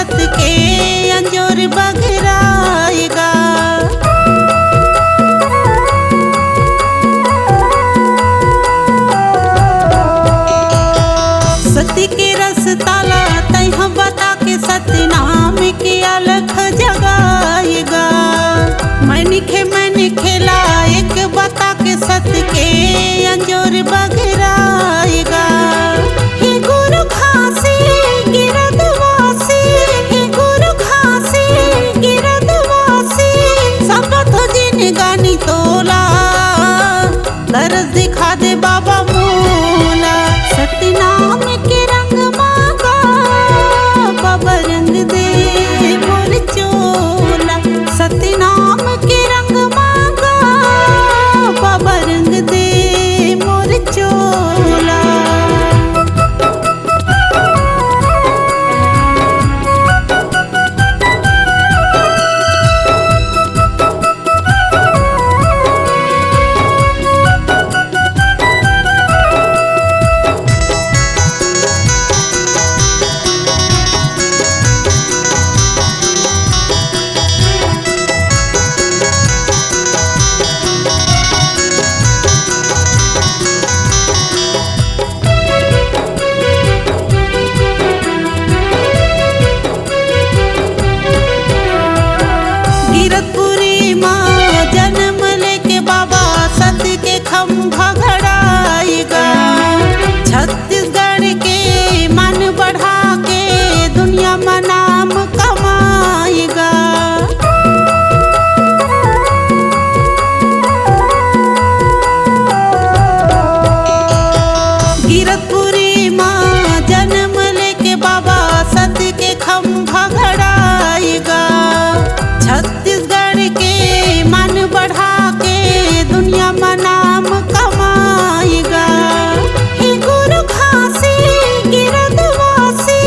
सत के अंजोर बघराएगा। सती के रस ताला तय हम बता के सतनाम के अलख जगाएगा। मैंने खेला एक बता के सत के अंजोर बघराएगा। हे गुरु खासी गिरदवासी, हे गुरु खासी गिरदवासी, सबत जिन गानी तोला, दर्द दिखा दे बाबा मोला। सतनाम के रंग मांगा, बाबा रंग दे मोर चोला। सतनाम के रंग मांगा, बाबा रंग दे मोर चोला। गिरतपुरी माँ जन्म लेके बाबा सत के खंभा घड़ाएगा। छत्तीसगढ़ के मन बढ़ा के दुनिया में नाम कमाएगा। गिरतपुरी माँ जन्म लेके बाबा सत के खंभा घड़ाएगा। छत्तीसगढ़ के मन बढ़ा के दुनिया में नाम कमाएगा। हे गुरु खासी गिरदवासी,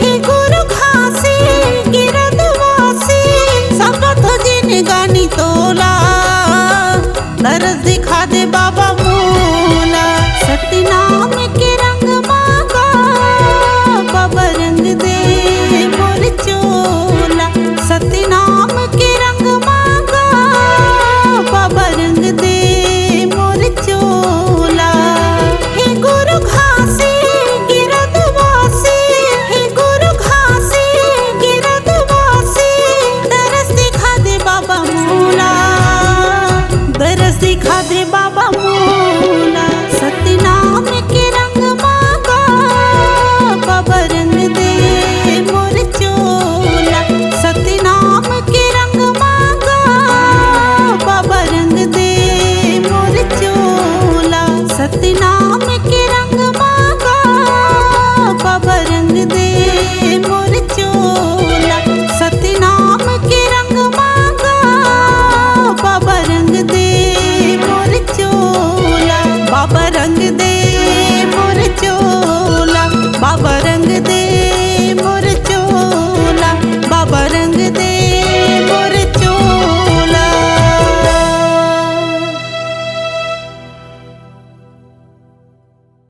हे गुरु खासी गिरदवासी, सबत जिन गानी तोला, दर्द दिखा दे बाबा मोला। सतनाम के रंग मांगा, बाबा रंग दे मोर चोला। सतनाम के रंग मांगा, बाबा रंग दे मोर चोला। हे गुरु खासी गिरदवासी, हे गुरु खासी गिरदवासी, दरस दिखा दे बाबा मोला, दरस दिखा दे बाबा मोला। सतनाम के रंग मांगा, बाबा रंग दे मोर चोला। सतनाम के रंग मांगा, बाबा रंग दे मोर चोला। सतनाम